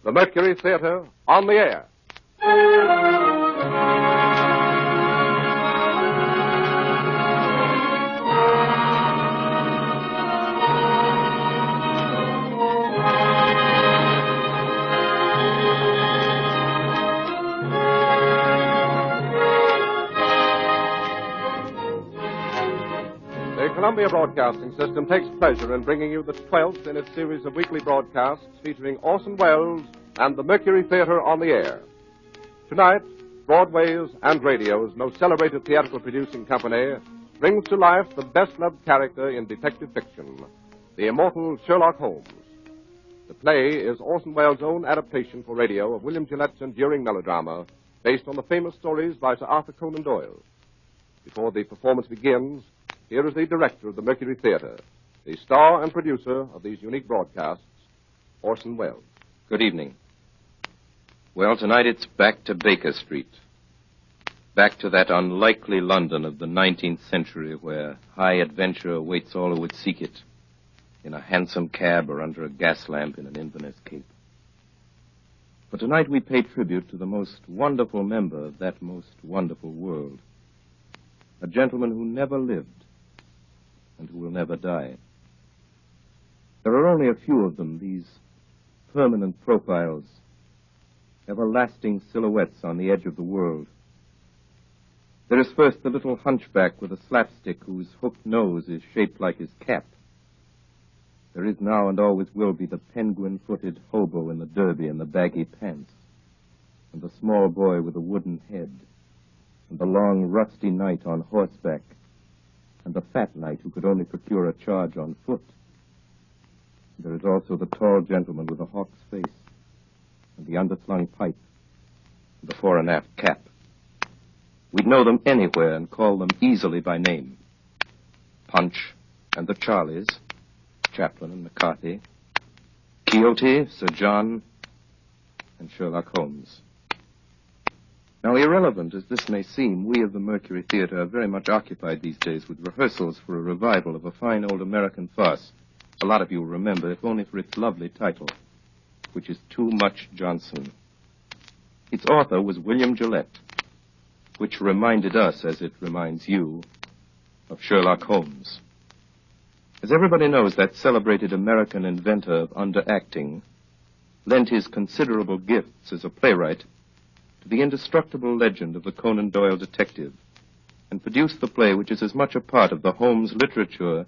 the Mercury Theater on the Air. The Columbia Broadcasting System takes pleasure in bringing you the 12th in its series of weekly broadcasts featuring Orson Welles and the Mercury Theater on the Air. Tonight, Broadway's and radio's most celebrated theatrical producing company brings to life the best-loved character in detective fiction, the immortal Sherlock Holmes. The play is Orson Welles' own adaptation for radio of William Gillette's enduring melodrama based on the famous stories by Sir Arthur Conan Doyle. Before the performance begins, here is the director of the Mercury Theater, the star and producer of these unique broadcasts, Orson Welles. Good evening. Well, tonight it's back to Baker Street. Back to that unlikely London of the 19th century where high adventure awaits all who would seek it, in a hansom cab or under a gas lamp in an Inverness cape. But tonight we pay tribute to the most wonderful member of that most wonderful world, a gentleman who never lived and who will never die. There are only a few of them, these permanent profiles, everlasting silhouettes on the edge of the world. There is first the little hunchback with a slapstick whose hooked nose is shaped like his cap. There is now and always will be the penguin-footed hobo in the derby and the baggy pants, and the small boy with a wooden head, and the long, rusty knight on horseback, and the fat knight who could only procure a charge on foot. There is also the tall gentleman with a hawk's face, and the underslung pipe, and the fore and aft cap. We'd know them anywhere and call them easily by name. Punch and the Charlies, Chaplin and McCarthy, Quixote, Sir John, and Sherlock Holmes. Now, irrelevant as this may seem, we of the Mercury Theater are very much occupied these days with rehearsals for a revival of a fine old American farce. A lot of you will remember, if only for its lovely title, which is Too Much Johnson. Its author was William Gillette, which reminded us, as it reminds you, of Sherlock Holmes. As everybody knows, that celebrated American inventor of underacting lent his considerable gifts as a playwright to the indestructible legend of the Conan Doyle detective, and produced the play which is as much a part of the Holmes literature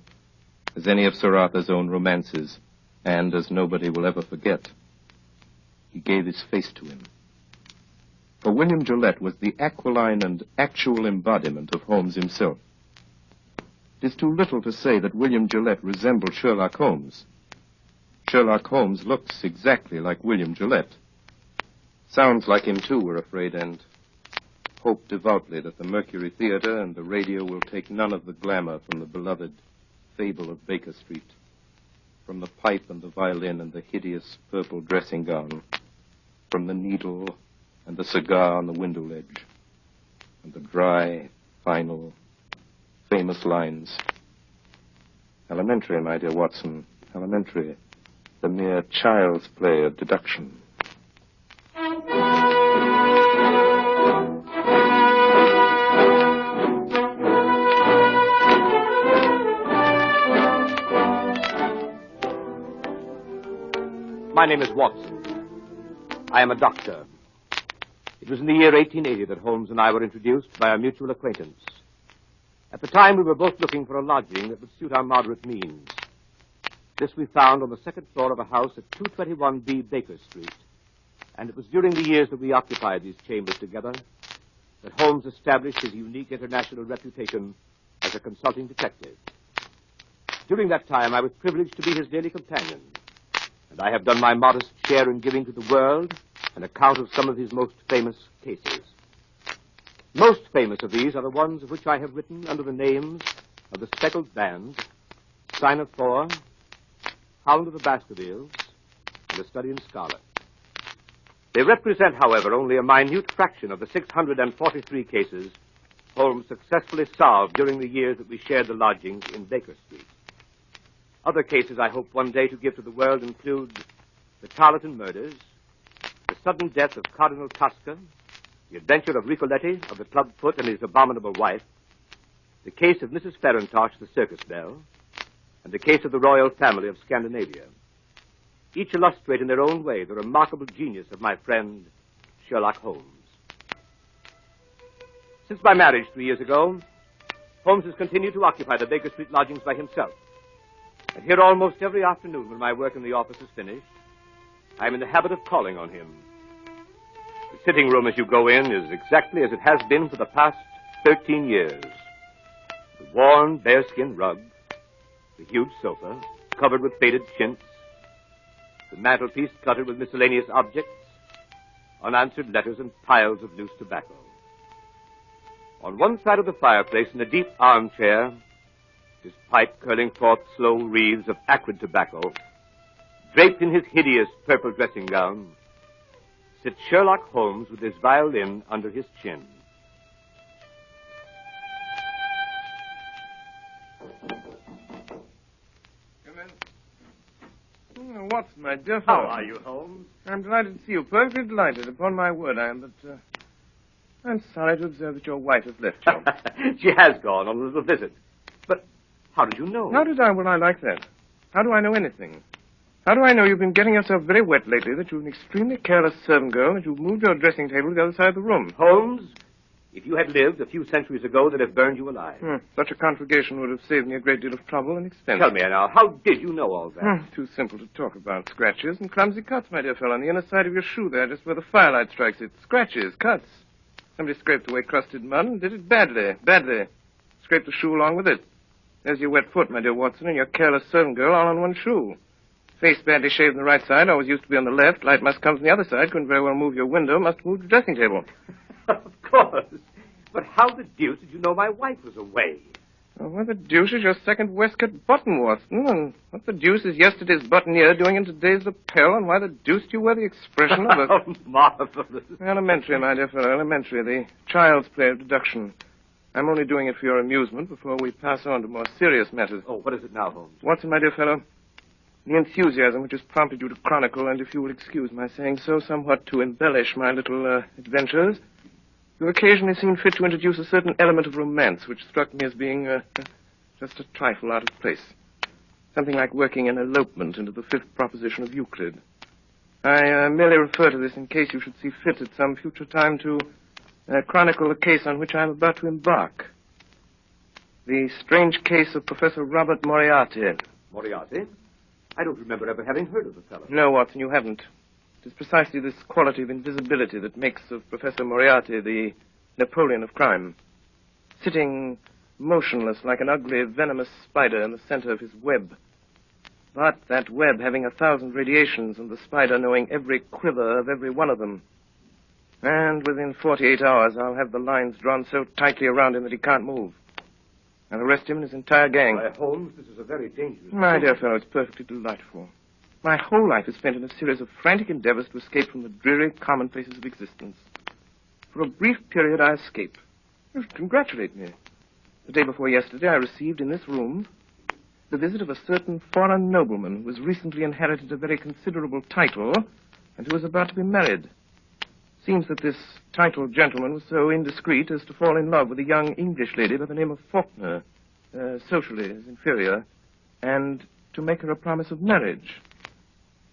as any of Sir Arthur's own romances, and as nobody will ever forget. He gave his face to him. For William Gillette was the aquiline and actual embodiment of Holmes himself. It is too little to say that William Gillette resembled Sherlock Holmes. Sherlock Holmes looks exactly like William Gillette. Sounds like him, too, we're afraid, and hope devoutly that the Mercury Theater and the radio will take none of the glamour from the beloved fable of Baker Street, from the pipe and the violin and the hideous purple dressing gown, from the needle and the cigar on the window ledge, and the dry, final, famous lines. Elementary, my dear Watson, elementary, the mere child's play of deduction. My name is Watson. I am a doctor. It was in the year 1880 that Holmes and I were introduced by a mutual acquaintance. At the time, we were both looking for a lodging that would suit our moderate means. This we found on the second floor of a house at 221B Baker Street. And it was during the years that we occupied these chambers together that Holmes established his unique international reputation as a consulting detective. During that time, I was privileged to be his daily companion, and I have done my modest share in giving to the world an account of some of his most famous cases. Most famous of these are the ones of which I have written under the names of the Speckled Band, Sign of Four, Hound of the Baskervilles, and A Study in Scarlet. They represent, however, only a minute fraction of the 643 cases Holmes successfully solved during the years that we shared the lodgings in Baker Street. Other cases I hope one day to give to the world include the Tarleton murders, sudden death of Cardinal Tosca, the adventure of Ricoletti, of the clubfoot and his abominable wife, the case of Mrs. Farintosh, the circus belle, and the case of the royal family of Scandinavia. Each illustrate in their own way the remarkable genius of my friend Sherlock Holmes. Since my marriage 3 years ago, Holmes has continued to occupy the Baker Street lodgings by himself. And here almost every afternoon when my work in the office is finished, I am in the habit of calling on him. The sitting room as you go in is exactly as it has been for the past 13 years. The worn bearskin rug, the huge sofa, covered with faded chintz, the mantelpiece cluttered with miscellaneous objects, unanswered letters and piles of loose tobacco. On one side of the fireplace, in a deep armchair, his pipe curling forth slow wreaths of acrid tobacco, draped in his hideous purple dressing gown, sits Sherlock Holmes with his violin under his chin. Watson, my dear fellow. How are you, Holmes? I'm delighted to see you. Perfectly delighted. Upon my word, I am. But I'm sorry to observe that your wife has left you. She has gone on a little visit. But how did you know? How did I? Well, I like that. How do I know anything? How do I know you've been getting yourself very wet lately, that you're an extremely careless servant girl, that you've moved your dressing table to the other side of the room? Holmes, if you had lived a few centuries ago, they'd have burned you alive. Such a conflagration would have saved me a great deal of trouble and expense. Tell me now, how did you know all that? Too simple to talk about. Scratches and clumsy cuts, my dear fellow, on the inner side of your shoe there, just where the firelight strikes it. Scratches, cuts. Somebody scraped away crusted mud and did it badly. Scraped the shoe along with it. There's your wet foot, my dear Watson, and your careless servant girl all on one shoe. Face badly shaved on the right side, always used to be on the left. Light must come from the other side. Couldn't very well move your window. Must move the dressing table. Of course. But how the deuce did you know my wife was away? Well, what the deuce is your second waistcoat button, Watson? And what the deuce is yesterday's buttonniere doing in today's lapel? And why the deuce do you wear the expression of a... Oh, marvelous. Elementary, my dear fellow, elementary. The child's play of deduction. I'm only doing it for your amusement before we pass on to more serious matters. Oh, what is it now, Holmes? Watson, my dear fellow, the enthusiasm which has prompted you to chronicle, and if you will excuse my saying so, somewhat to embellish my little adventures, you occasionally seem fit to introduce a certain element of romance which struck me as being just a trifle out of place. Something like working an elopement into the fifth proposition of Euclid. I merely refer to this in case you should see fit at some future time to chronicle the case on which I am about to embark. The strange case of Professor Robert Moriarty. Moriarty? I don't remember ever having heard of the fellow. No, Watson, you haven't. It is precisely this quality of invisibility that makes of Professor Moriarty the Napoleon of crime. Sitting motionless like an ugly, venomous spider in the center of his web. But that web having 1,000 radiations and the spider knowing every quiver of every one of them. And within 48 hours, I'll have the lines drawn so tightly around him that he can't move. I'll arrest him and his entire gang. Why, Holmes, this is a very dangerous... My dear fellow, it's perfectly delightful. My whole life is spent in a series of frantic endeavors to escape from the dreary commonplaces of existence. For a brief period, I escape. You should congratulate me. The day before yesterday, I received in this room the visit of a certain foreign nobleman who has recently inherited a very considerable title and who is about to be married. Seems that this titled gentleman was so indiscreet as to fall in love with a young English lady by the name of Faulkner, socially his inferior, and to make her a promise of marriage.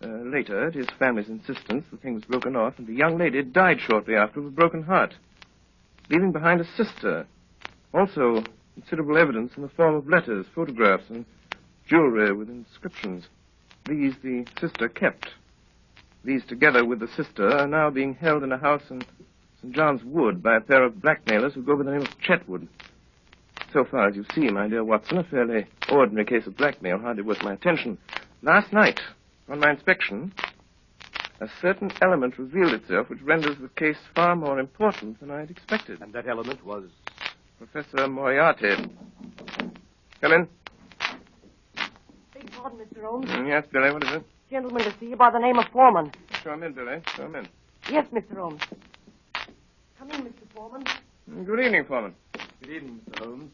Later, at his family's insistence, the thing was broken off, and the young lady died shortly after with a broken heart, leaving behind a sister. Also, considerable evidence in the form of letters, photographs, and jewelry with inscriptions. These the sister kept. These, together with the sister, are now being held in a house in St. John's Wood by a pair of blackmailers who go by the name of Chetwood. So far as you see, my dear Watson, a fairly ordinary case of blackmail, hardly worth my attention. Last night, on my inspection, a certain element revealed itself which renders the case far more important than I had expected. And that element was? Professor Moriarty. Come in. Beg pardon, Mr. Holmes. Yes, Billy, what is it? Gentleman to see you by the name of Foreman. Show him in, Billy. Show him in. Yes, Mr. Holmes. Come in, Mr. Foreman. Good evening, Foreman. Good evening, Mr. Holmes.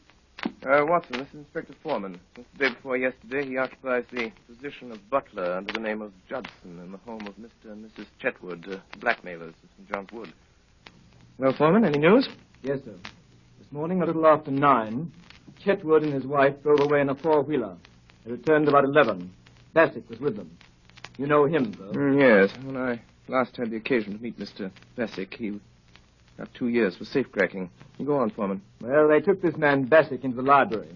Watson, this is Inspector Foreman. Since the day before yesterday, he occupies the position of butler under the name of Judson in the home of Mr. and Mrs. Chetwood, blackmailers of St. John's Wood. Well, Foreman, any news? Yes, sir. This morning, a little after 9, Chetwood and his wife drove away in a four-wheeler. They returned about 11. Bassett was with them. You know him, though? Yes. When I last had the occasion to meet Mr. Bassett, he got 2 years for safecracking. You go on, Foreman. Well, they took this man Bassett into the library.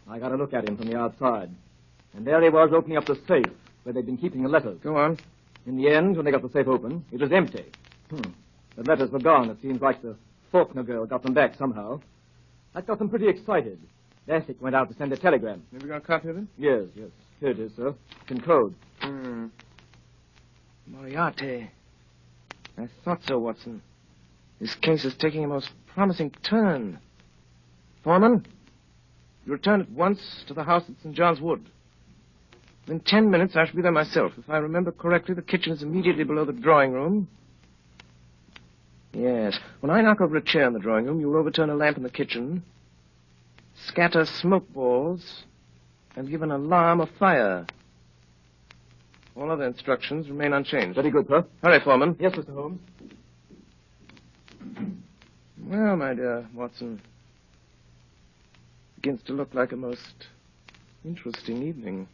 I got a look at him from the outside. And there he was opening up the safe where they'd been keeping the letters. Go on. In the end, when they got the safe open, it was empty. The letters were gone. It seems like the Faulkner girl got them back somehow. That got them pretty excited. Bassett went out to send a telegram. Have you got a copy of it? Yes. Here it is, sir. It's in code. Moriarty. I thought so, Watson. This case is taking a most promising turn. Foreman, you return at once to the house at St. John's Wood. In 10 minutes, I shall be there myself. If I remember correctly, the kitchen is immediately below the drawing room. Yes. When I knock over a chair in the drawing room, you'll overturn a lamp in the kitchen, scatter smoke balls, and give an alarm of fire. All other instructions remain unchanged. Very good, sir. Hurry, Foreman. Yes, Mr. Holmes. Well, my dear Watson, begins to look like a most interesting evening.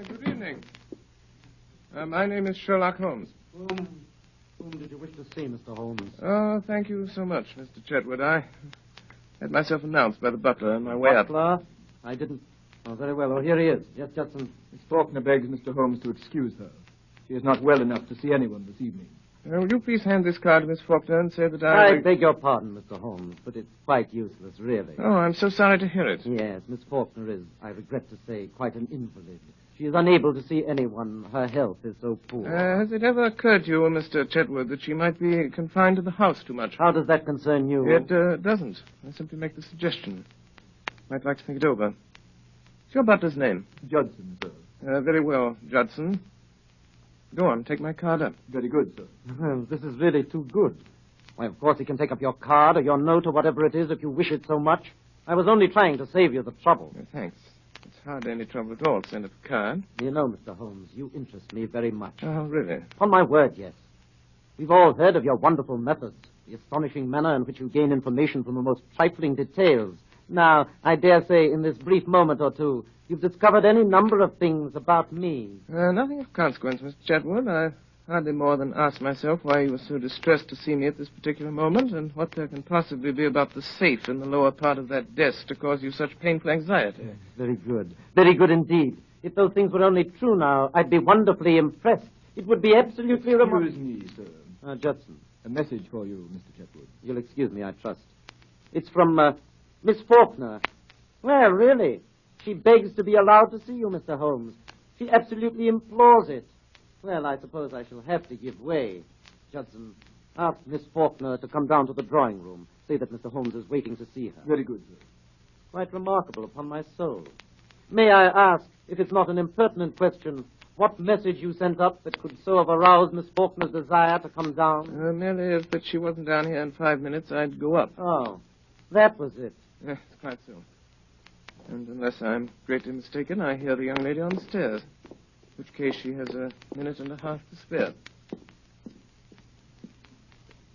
Good evening. My name is Sherlock Holmes. Whom did you wish to see, Mr. Holmes? Oh, thank you so much, Mr. Chetwood. I had myself announced by the butler on my way up. Butler? I didn't. Oh, very well. Oh, here he is. Yes, Judson. Miss Faulkner begs Mr. Holmes to excuse her. She is not well enough to see anyone this evening. Will you please hand this card to Miss Faulkner and say that I beg your pardon, Mr. Holmes, but it's quite useless, really. Oh, I'm so sorry to hear it. Yes, Miss Faulkner is, I regret to say, quite an invalid. She is unable to see anyone. Her health is so poor. Has it ever occurred to you, Mr. Chetwood, that she might be confined to the house too much? How does that concern you? It doesn't. I simply make the suggestion. Might like to think it over. What's your butler's name? Judson, sir. Very well, Judson. Go on, take my card up. Very good, sir. This is really too good. Why, of course, he can take up your card or your note or whatever it is if you wish it so much. I was only trying to save you the trouble. Thanks. It's hardly any trouble at all to send up a card. You know, Mr. Holmes, you interest me very much. Oh, really? On my word, yes. We've all heard of your wonderful methods, the astonishing manner in which you gain information from the most trifling details. Now, I dare say in this brief moment or two, you've discovered any number of things about me. Nothing of consequence, Mr. Chetwood. I hardly more than asked myself why you were so distressed to see me at this particular moment, and what there can possibly be about the safe in the lower part of that desk to cause you such painful anxiety. Yes, very good. Very good indeed. If those things were only true now, I'd be wonderfully impressed. It would be absolutely remarkable. Excuse me, sir. Judson. A message for you, Mr. Chetwood. You'll excuse me, I trust. It's from, Miss Faulkner. Well, really. She begs to be allowed to see you, Mr. Holmes. She absolutely implores it. Well, I suppose I shall have to give way. Judson, ask Miss Faulkner to come down to the drawing room. Say that Mr. Holmes is waiting to see her. Very good, sir. Quite remarkable, upon my soul. May I ask, if it's not an impertinent question, what message you sent up that could so have aroused Miss Faulkner's desire to come down? Merely if that she wasn't down here in 5 minutes, I'd go up. Oh, that was it. Yes, quite so. And unless I'm greatly mistaken, I hear the young lady on the stairs. In which case she has a minute and a half to spare.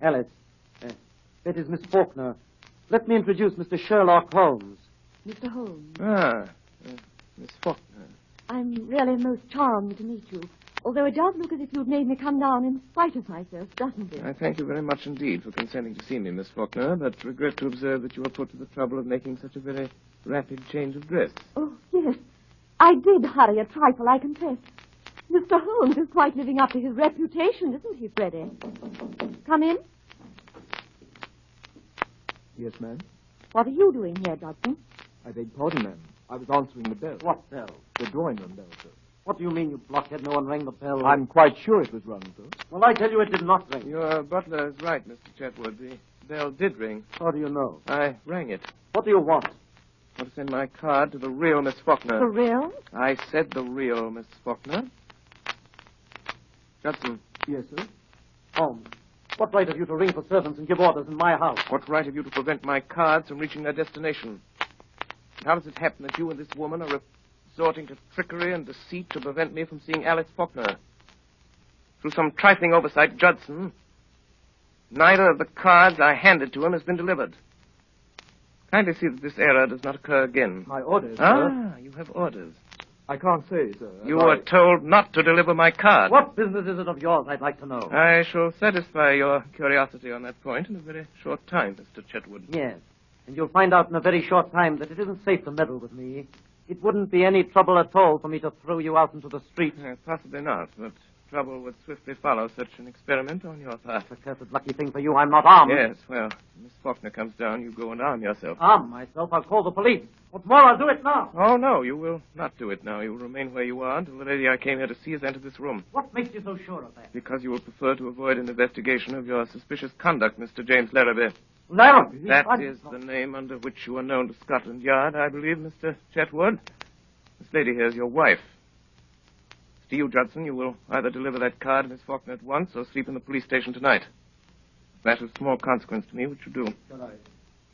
Alice, that is Miss Faulkner. Let me introduce Mr. Sherlock Holmes. Mr. Holmes, Miss Faulkner. I'm really most charmed to meet you. Although it does look as if you'd made me come down in spite of myself, doesn't it? I thank you very much indeed for consenting to see me, Miss Faulkner, but regret to observe that you were put to the trouble of making such a very rapid change of dress. Oh, yes. I did hurry a trifle, I confess. Mr. Holmes is quite living up to his reputation, isn't he, Freddie? Come in. Yes, ma'am. What are you doing here, Judson? I beg pardon, ma'am. I was answering the bell. What bell? The drawing room bell, sir. What do you mean, you blockhead? No one rang the bell. I'm quite sure it was rung, sir. Well, I tell you it did not ring. Your butler is right, Mr. Chetwood. The bell did ring. How do you know? I rang it. What do you want? I want to send my card to the real Miss Faulkner. For real? I said the real Miss Faulkner. Judson. Yes, sir. Holmes, what right have you to ring for servants and give orders in my house? What right have you to prevent my cards from reaching their destination? And how does it happen that you and this woman are resorting to trickery and deceit to prevent me from seeing Alice Faulkner? Through some trifling oversight, Judson, neither of the cards I handed to him has been delivered. Kindly see that this error does not occur again. My orders, sir. Ah, you have orders. I can't say, sir. You were told not to deliver my card. What business is it of yours, I'd like to know? I shall satisfy your curiosity on that point in a very short time, Mr. Chetwood. Yes, and you'll find out in a very short time that it isn't safe to meddle with me. It wouldn't be any trouble at all for me to throw you out into the street. Possibly not, but trouble would swiftly follow such an experiment on your part. It's a cursed lucky thing for you I'm not armed. Yes, well, Miss Faulkner comes down, you go and arm yourself. Arm myself? I'll call the police. What's more, I'll do it now. Oh, no, you will not do it now. You will remain where you are until the lady I came here to see has entered this room. What makes you so sure of that? Because you will prefer to avoid an investigation of your suspicious conduct, Mr. James Larrabee. Larrabee? That is the name under which you are known to Scotland Yard, I believe, Mr. Chetwood. This lady here is your wife. To you, Judson, you will either deliver that card to Miss Faulkner at once or sleep in the police station tonight. That is of small consequence to me, which you do.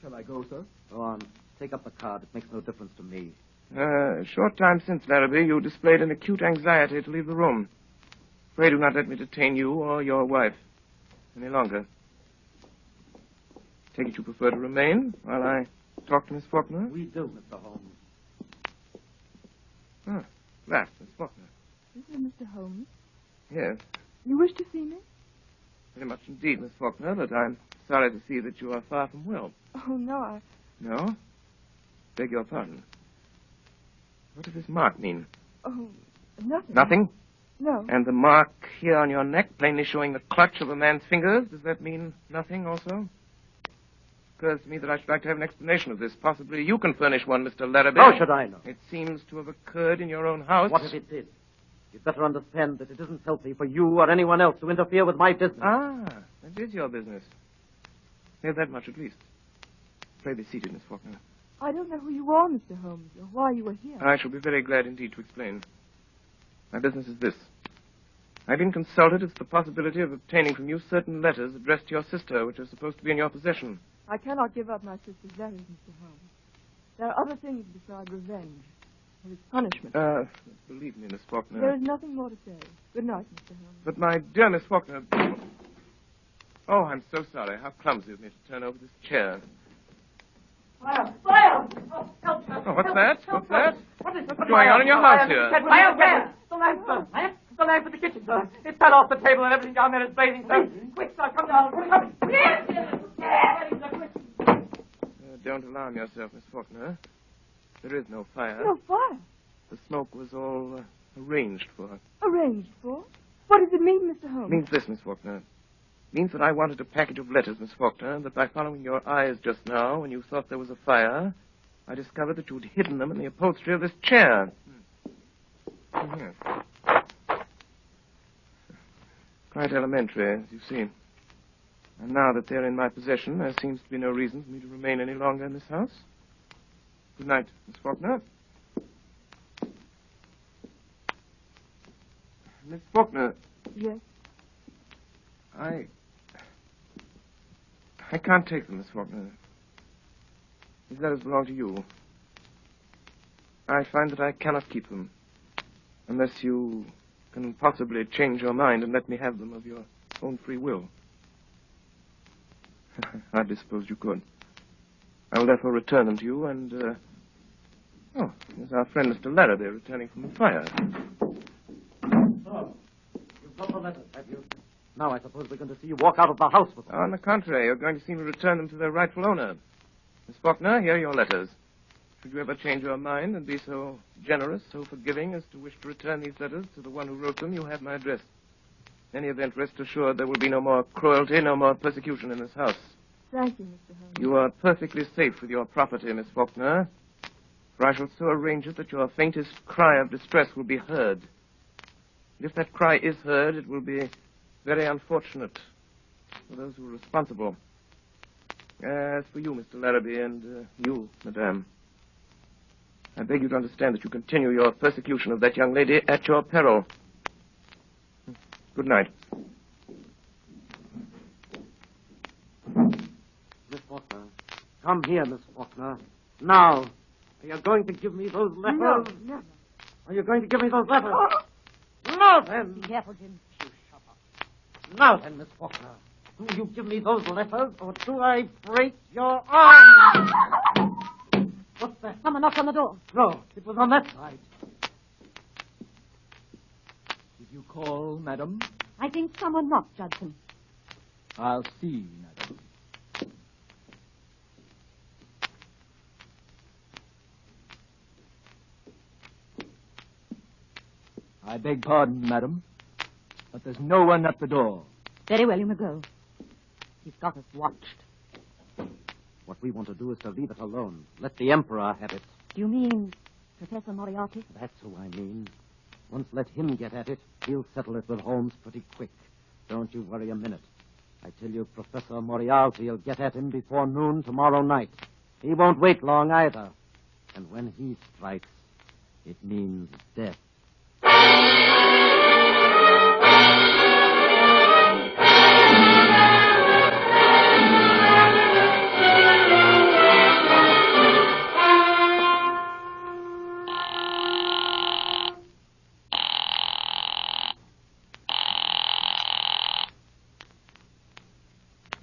Shall I go, sir? Go on. Take up the card. It makes no difference to me. A short time since, Larrabee, you displayed an acute anxiety to leave the room. Pray do not let me detain you or your wife any longer. Take it you prefer to remain while I talk to Miss Faulkner? We do, Mr. Holmes. Ah, that, Miss Faulkner. This is Mr. Holmes. Yes, You wish to see me? very much indeed, Miss Faulkner, but I'm sorry to see that you are far from well. Oh, no, No? Beg your pardon. What does this mark mean? Oh, nothing. Nothing? No. And the mark here on your neck, plainly showing the clutch of a man's fingers, does that mean nothing also? Occurs to me that I should like to have an explanation of this. Possibly you can furnish one, Mr. Larrabee. How should I know? It seems to have occurred in your own house. What if it did? You'd better understand that it isn't healthy for you or anyone else to interfere with my business. Ah, that is your business. Hear that much at least. Pray be seated, Miss Faulkner. I don't know who you are, Mr. Holmes, or why you are here. I shall be very glad indeed to explain. My business is this. I've been consulted as to the possibility of obtaining from you certain letters addressed to your sister, which are supposed to be in your possession. I cannot give up my sister's letters, Mr. Holmes. There are other things besides revenge. There is punishment. Believe me, Miss Faulkner. There is nothing more to say. Good night, Mr. Holmes. But my dear Miss Faulkner... Oh, I'm so sorry. How clumsy of me to turn over this chair. Fire! Fire! Oh, help! Oh, what's that? What's that? What is What's going on in your house here? Fire where? The lamp, sir. The lamp in the kitchen, sir. It fell off the table and everything down there is blazing, sir. Quick, sir, come down. Come. Don't alarm yourself, Miss Faulkner. There is no fire. No fire. The smoke was all arranged for. Arranged for? What does it mean, Mr. Holmes? It means this, Miss Faulkner. It means that I wanted a package of letters, Miss Faulkner, and that by following your eyes just now, when you thought there was a fire, I discovered that you'd hidden them in the upholstery of this chair. Yes. Quite elementary, as you see. And now that they're in my possession, there seems to be no reason for me to remain any longer in this house. Good night, Miss Faulkner. Miss Faulkner. Yes. I can't take them, Miss Faulkner. These letters belong to you. I find that I cannot keep them unless you can possibly change your mind and let me have them of your own free will. I hardly supposed you could. I will therefore return them to you and, oh, there's our friend Mr. Larrabee returning from the fire. So, you've got the letters, have you? Now I suppose we're going to see you walk out of the house with them. On the contrary, you're going to see me return them to their rightful owner. Miss Faulkner, here are your letters. Should you ever change your mind and be so generous, so forgiving as to wish to return these letters to the one who wrote them, you have my address. In any event, rest assured there will be no more cruelty, no more persecution in this house. Thank you, Mr. Holmes. You are perfectly safe with your property, Miss Faulkner, for I shall so arrange it that your faintest cry of distress will be heard. And if that cry is heard, it will be very unfortunate for those who are responsible. As for you, Mr. Larrabee, and you, madame, I beg you to understand that you continue your persecution of that young lady at your peril. Good night. Miss Faulkner. Come here, Miss Faulkner. Now. Are you going to give me those letters? No, no. Are you going to give me those letters? Now then. Be careful, Jim. You shut up. Now then, Miss Faulkner. Do you give me those letters, or do I break your arm? What's that? Someone knocked on the door. No, it was on that side. Did you call, madam? I think someone knocked, Judson. I'll see, madam. I beg pardon, madam, but there's no one at the door. Very well, you may go. He's got us watched. What we want to do is to leave it alone. Let the Emperor have it. Do you mean Professor Moriarty? That's who I mean. Once let him get at it, he'll settle it with Holmes pretty quick. Don't you worry a minute. I tell you, Professor Moriarty will get at him before noon tomorrow night. He won't wait long either. And when he strikes, it means death.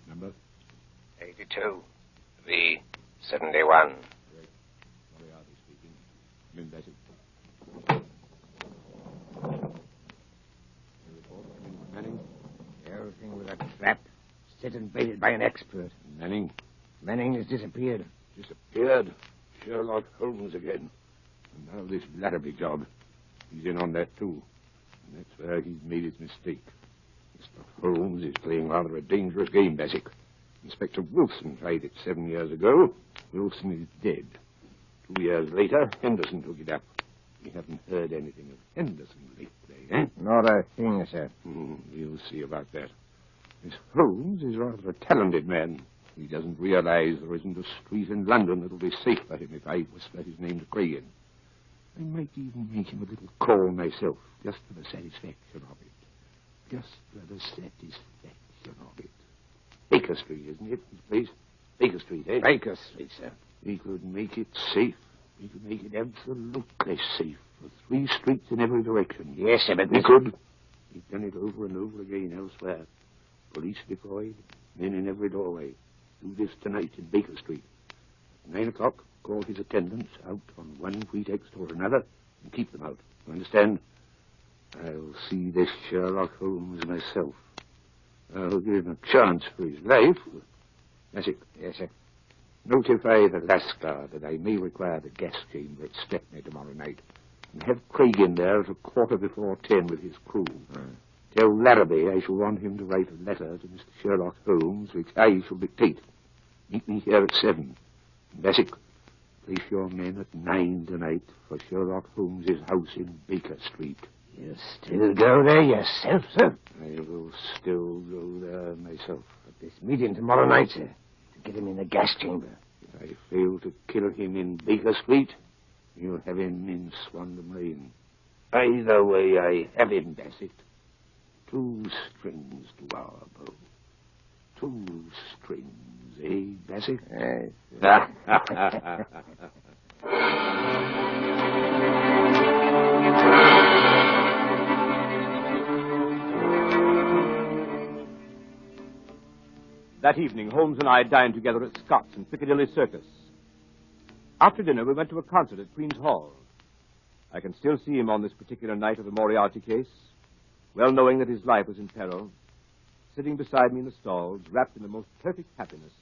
Number? 82. V71. Moriarty speaking. I'm in Bessie. Your report coming from Manning? Everything was a trap, set and baited by an expert. Manning? Manning has disappeared. Disappeared. Sherlock Holmes again. And now this Larrabee job. He's in on that, too. And that's where he's made his mistake. Mr. Holmes is playing rather a dangerous game, Bassett. Inspector Wilson tried it 7 years ago. Wilson is dead. 2 years later, Henderson took it up. We haven't heard anything of Henderson lately, eh? Not a thing, sir. We'll see about that. This Holmes is rather a talented man. He doesn't realize there isn't a street in London that'll be safe for him if I whisper his name to Cragen. I might even make him a little call myself, just for the satisfaction of it. Just for the satisfaction of it. Baker Street, isn't it, this place? Baker Street, eh? Baker Street, sir. We could make it safe. We could make it absolutely safe for 3 streets in every direction. Yes, sir, but we could. We've done it over and over again elsewhere. Police deployed, men in every doorway. Do this tonight in Baker Street. At 9 o'clock, call his attendants out on one pretext or another and keep them out. You understand? I'll see this Sherlock Holmes myself. I'll give him a chance for his life. That's it. Yes, sir. Notify the Lascar that I may require the gas chamber at Stepney tomorrow night. And have Craig in there at 10:15 with his crew. Tell Larrabee I shall want him to write a letter to Mr. Sherlock Holmes, which I shall dictate. Meet me here at 7. Bassett, place your men at 9 tonight for Sherlock Holmes's house in Baker Street. You still go there yourself, sir? I will still go there myself. At this meeting tomorrow night, sir, to get him in the gas chamber. If I fail to kill him in Baker Street, you'll have him in Swandam Lane. Either way, I have him, Bassett. 2 strings to our bow. 2 strings, eh, Bassett? Yes. That evening, Holmes and I dined together at Scott's in Piccadilly Circus. After dinner, we went to a concert at Queen's Hall. I can still see him on this particular night of the Moriarty case, well knowing that his life was in peril, sitting beside me in the stalls, wrapped in the most perfect happiness,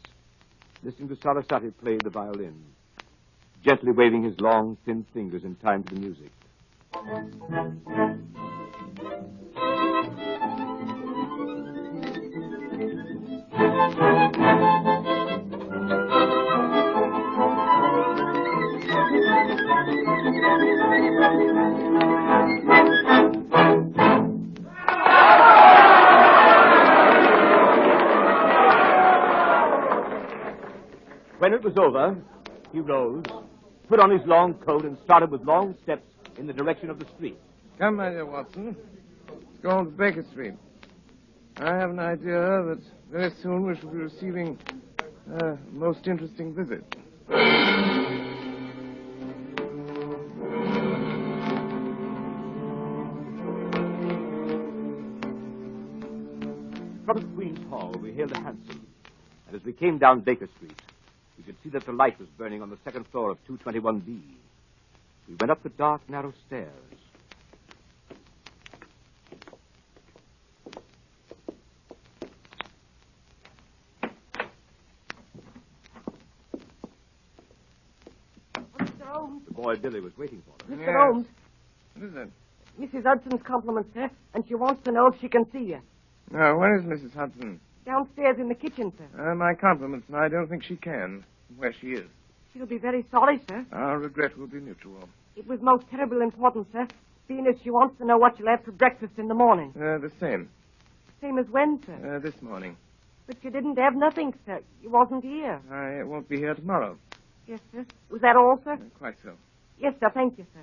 listening to Sarasate play the violin, gently waving his long, thin fingers in time to the music. it was over, he rose, put on his long coat, and started with long steps in the direction of the street. Come, my dear Watson. Let's go on to Baker Street. I have an idea that very soon we shall be receiving a most interesting visit. From the Queen's Hall, we hailed a hansom, and as we came down Baker Street, we could see that the light was burning on the second floor of 221B. We went up the dark, narrow stairs. Mr. Holmes. The boy Billy was waiting for us. Mr. Holmes. What is it? Mrs. Hudson's compliments, sir, and she wants to know if she can see you. Now, where is Mrs. Hudson? Downstairs in the kitchen, sir. My compliments, and I don't think she can. Where she is. She'll be very sorry, sir. Our regret will be mutual. It was most terrible important, sir, being as she wants to know what you'll have for breakfast in the morning. The same. Same as when, sir? This morning. But you didn't have nothing, sir. You wasn't here. I won't be here tomorrow. Yes, sir. Was that all, sir? Quite so. Yes, sir. Thank you, sir.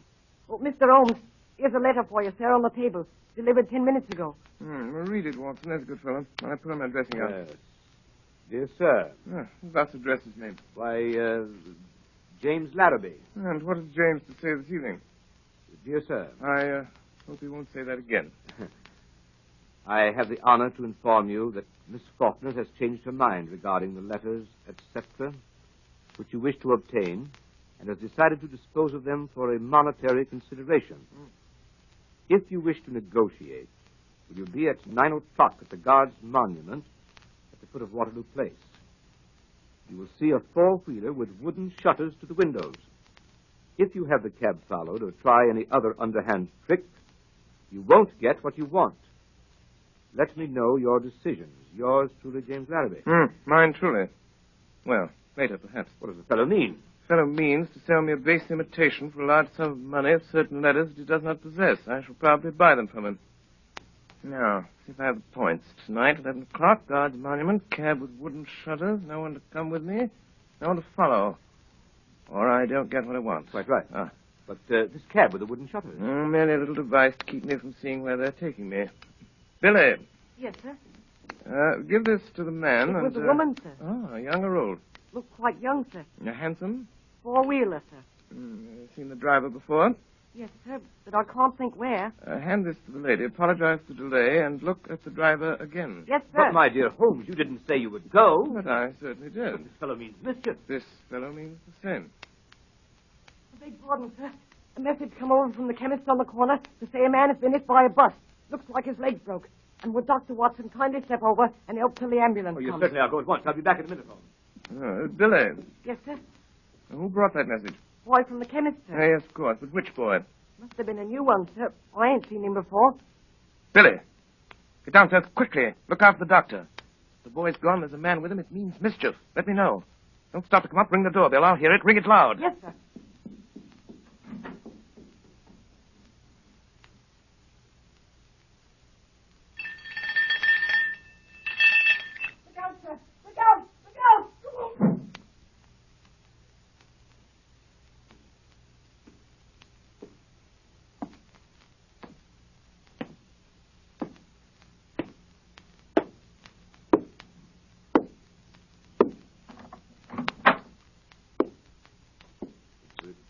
Oh, Mr. Holmes, here's a letter for you, sir, on the table. Delivered 10 minutes ago. Well, read it, Watson. That's a good fellow. I put on my dressing gown. Yes. Dear sir. Who thus addresses me? Why, James Larrabee. And what has James to say this evening? Dear sir. I hope he won't say that again. I have the honor to inform you that Miss Faulkner has changed her mind regarding the letters, etc., which you wish to obtain, and has decided to dispose of them for a monetary consideration. If you wish to negotiate, will you be at 9 o'clock at the Guards' Monument at the foot of Waterloo Place? You will see a four-wheeler with wooden shutters to the windows. If you have the cab followed or try any other underhand trick, you won't get what you want. Let me know your decisions. Yours truly, James Larrabee. Mine truly. Well, later, perhaps. What does the fellow mean? The fellow means to sell me a base imitation for a large sum of money of certain letters that he does not possess. I shall probably buy them from him. Now, see if I have the points. Tonight, 11 o'clock, Guards Monument, cab with wooden shutters, no one to come with me, no one to follow. Or I don't get what I want. Quite right. But this cab with the wooden shutters? Merely a little device to keep me from seeing where they're taking me. Billy. Yes, sir. Give this to the man. It was a woman, sir. Oh, young or old? Looked quite young, sir. Handsome? Four-wheeler, sir. Seen the driver before? Yes, sir, but I can't think where. Hand this to the lady, apologize for the delay, and look at the driver again. Yes, sir. But, my dear Holmes, you didn't say you would go. But I certainly did. This fellow means mischief. This fellow means the same. I beg pardon, sir. A message come over from the chemist on the corner to say a man has been hit by a bus. Looks like his leg broke. And would Dr. Watson kindly step over and help till the ambulance You comes? certainly are. Go at once. I'll be back in a minute, Holmes. Billy, Yes, sir. who brought that message? Boy from the chemist, sir. Yes, of course, but which boy? Must have been a new one, sir. I ain't seen him before. Billy, get downstairs quickly. Look out for the doctor. The boy's gone. There's a man with him. It means mischief. Let me know. Don't stop to come up. Ring the doorbell. I'll hear it. Ring it loud. Yes, sir. Look out, sir. Look out. Look out. Come on.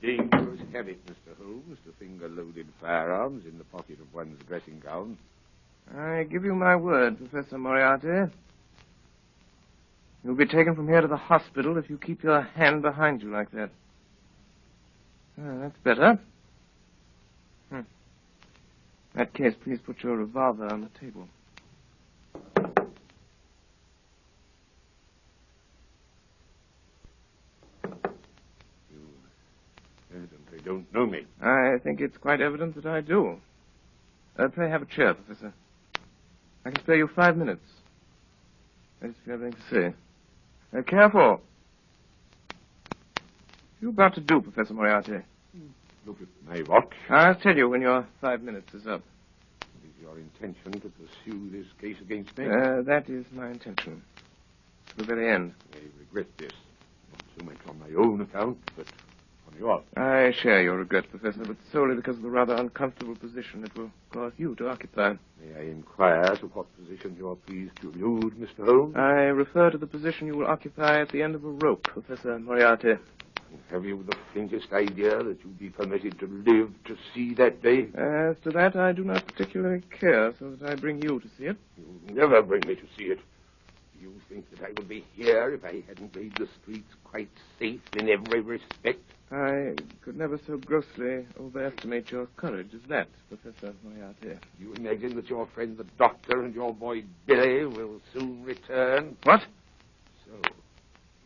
Dangerous habit, Mr. Holmes, to finger loaded firearms in the pocket of one's dressing gown. I give you my word, Professor Moriarty. You'll be taken from here to the hospital if you keep your hand behind you like that. That's better. In that case, please put your revolver on the table. Evidently don't know me. I think it's quite evident that I do. Pray have a chair, Professor. I can spare you 5 minutes. I just have anything to say. Careful. What are you about to do, Professor Moriarty? Look at my watch. I'll tell you when your 5 minutes is up. It is your intention to pursue this case against me? That is my intention. To the very end. I regret this. Not so much on my own account, but on yours. I share your regret, Professor, but solely because of the rather uncomfortable position it will cause you to occupy. May I inquire to what position you are pleased to allude, Mr. Holmes? I refer to the position you will occupy at the end of a rope, Professor Moriarty. Have you the faintest idea that you'll be permitted to live to see that day? As to that, I do not particularly care, so that I bring you to see it. You'll never bring me to see it. Do you think that I would be here if I hadn't made the streets quite safe in every respect? I could never so grossly overestimate your courage as that, Professor Moriarty. You imagine that your friend the doctor and your boy Billy will soon return? What? So,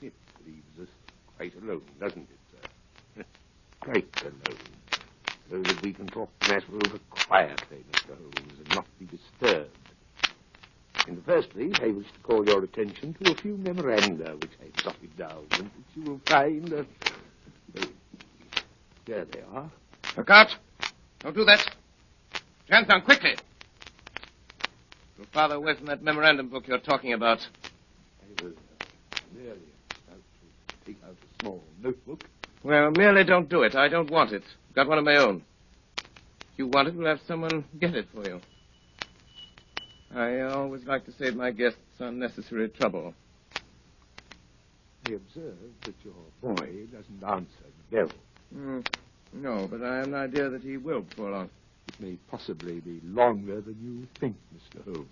it leaves us quite alone, doesn't it, sir? Quite alone. So that we can talk the matter over quietly, Mr. Holmes, and not be disturbed. In the first place, I wish to call your attention to a few memoranda which I've jotted down, and which you will find... there they are. Look out! Don't do that. Hands down, quickly! Your father away from that memorandum book you're talking about. I was merely about to take out a small notebook. Well, merely don't do it. I don't want it. I've got one of my own. If you want it, we'll have someone get it for you. I always like to save my guests unnecessary trouble. I observe that your boy doesn't answer the bell. No, but I have an idea that he will before long. It may possibly be longer than you think, Mr. Holmes.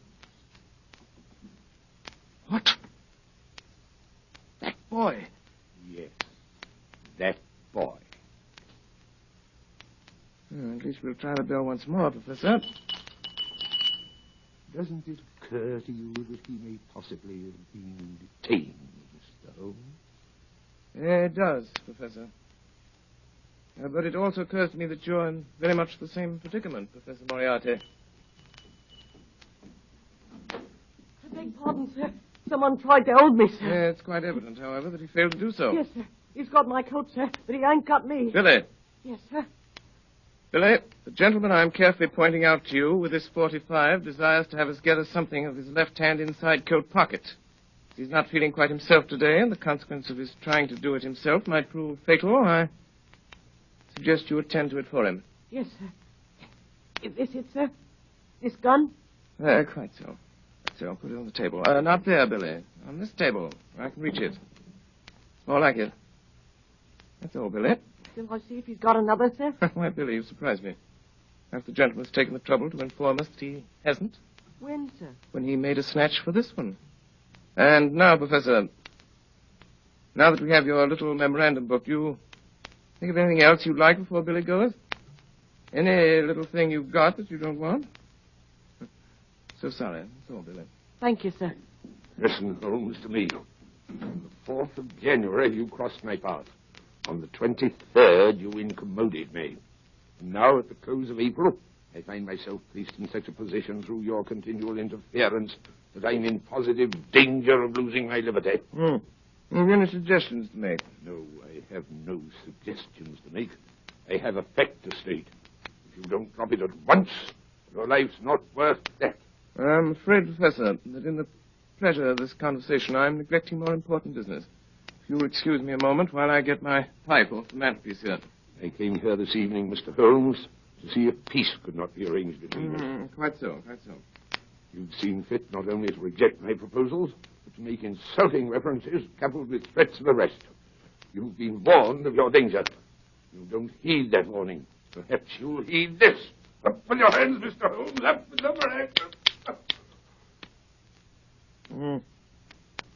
What? That boy? Yes, that boy. At least we'll try the bell once more, Professor. Doesn't it occur to you that he may possibly have been detained, Mr. Holmes? It does, Professor. But it also occurs to me that you're in very much the same predicament, Professor Moriarty. I beg pardon, sir. Someone tried to hold me, sir. It's quite evident, however, that he failed to do so. Yes, sir. He's got my coat, sir, but he ain't got me. Billy. Yes, sir. Billy, the gentleman I'm carefully pointing out to you with this 45 desires to have us gather something of his left-hand inside coat pocket. He's not feeling quite himself today, and the consequence of his trying to do it himself might prove fatal. I suggest you attend to it for him. Yes, sir. Is this it, sir? This gun? Quite so. So, put it on the table. Not there, Billy. On this table. I can reach it. More like it. That's all, Billy. Shall I see if he's got another, sir? Why, Billy, you surprised me. After the gentleman's taken the trouble to inform us that he hasn't. When, sir? When he made a snatch for this one. And now, Professor, now that we have your little memorandum book, you think of anything else you'd like before Billy goes? Any little thing you've got that you don't want? So sorry. That's all, Billy. Thank you, sir. Listen, Holmes, to me. On the 4th of January, you crossed my path. On the 23rd, you incommoded me. And now, at the close of April, I find myself placed in such a position through your continual interference that I'm in positive danger of losing my liberty. Have you any suggestions to make? No, I have no suggestions to make. I have a fact to state. If you don't drop it at once, your life's not worth that. I'm afraid, Professor, that in the pleasure of this conversation, I'm neglecting more important business. If you'll excuse me a moment while I get my pipe off the mantelpiece here. I came here this evening, Mr. Holmes, to see if peace could not be arranged between us. Quite so, quite so. You've seen fit not only to reject my proposals, but to make insulting references coupled with threats of arrest. You've been warned of your danger. You don't heed that warning. Perhaps you'll heed this. Up with your hands, Mr. Holmes. Up with your hands.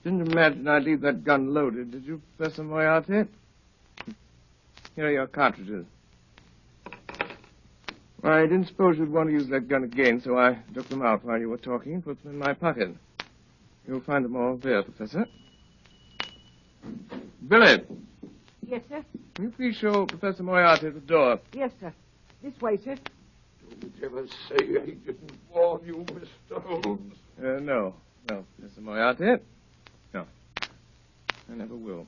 Didn't imagine I'd leave that gun loaded, did you, Professor Moriarty? Here are your cartridges. I didn't suppose you'd want to use that gun again, so I took them out while you were talking and put them in my pocket. You'll find them all there, Professor. Billy, Yes, sir. can you please show Professor Moriarty the door? Yes, sir. This way, sir. Don't ever say I didn't warn you, Mr. Holmes. No, Professor Moriarty. No, I never will.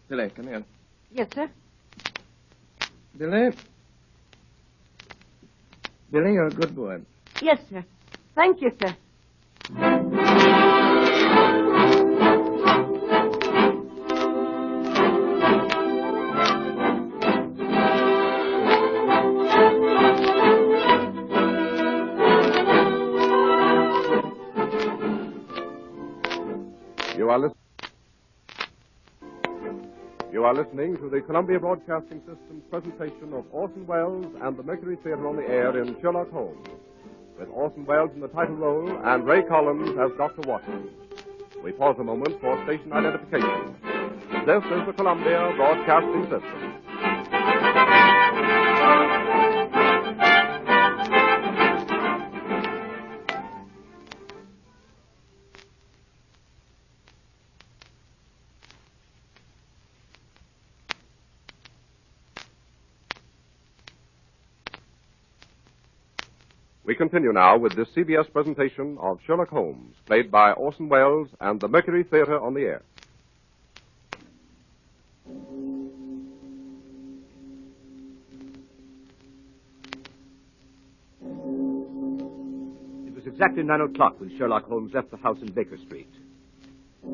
Billy, come here. Yes, sir. Billy? Billy, you're a good boy. Yes, sir. Thank you, sir. You are listening to the Columbia Broadcasting System's presentation of Orson Welles and the Mercury Theater on the Air in Sherlock Holmes, with Orson Welles in the title role and Ray Collins as Dr. Watson. We pause a moment for station identification. This is the Columbia Broadcasting System. We continue now with this CBS presentation of Sherlock Holmes, played by Orson Welles and the Mercury Theater on the Air. It was exactly 9 o'clock when Sherlock Holmes left the house in Baker Street.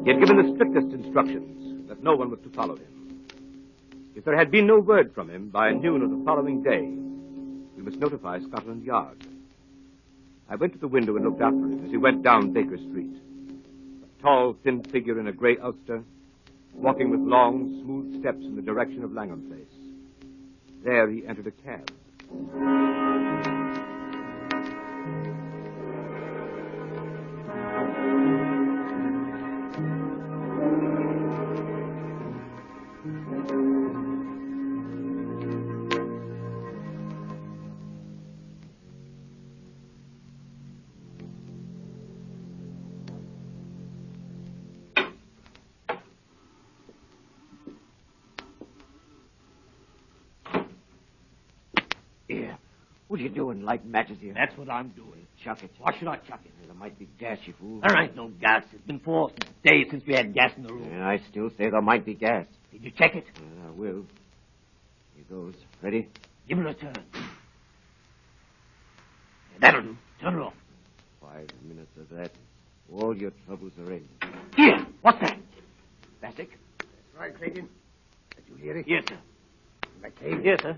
He had given the strictest instructions that no one was to follow him. If there had been no word from him by noon of the following day, we must notify Scotland Yard. I went to the window and looked after him as he went down Baker Street. A tall, thin figure in a gray ulster, walking with long, smooth steps in the direction of Langham Place. There he entered a cab. What are you doing, lighting matches here? That's what I'm doing. Chuck it. Why should I chuck it? There might be gas, you fool. There ain't no gas. It's been 4 days since we had gas in the room. Yeah, I still say there might be gas. Did you check it? I will. Here goes. Ready? Give it a turn. That'll do. Turn it off. 5 minutes of that. All your troubles are in. Here. What's that? Bassick? That's right, Clayton. Did you hear it? Yes, sir. McCabe? Yes, sir.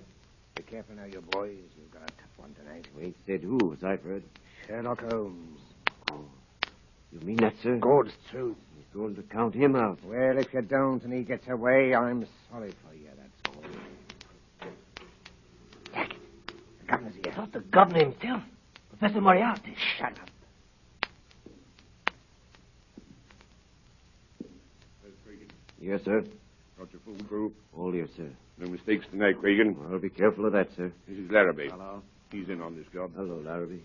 Be careful now, you boys. You've got a tough one tonight. You ain't said who, as I've heard. Sherlock Holmes. Oh. You mean that, sir? God's truth. He's going to count him out. Well, if you don't and he gets away, I'm sorry for you, that's all. Jack, the governor's here. Not the governor himself. Professor Moriarty. Shut up. Yes, sir. Got your full crew? All here, sir. No mistakes tonight, Cregan. Well, be careful of that, sir. This is Larrabee. Hello. He's in on this job. Hello, Larrabee.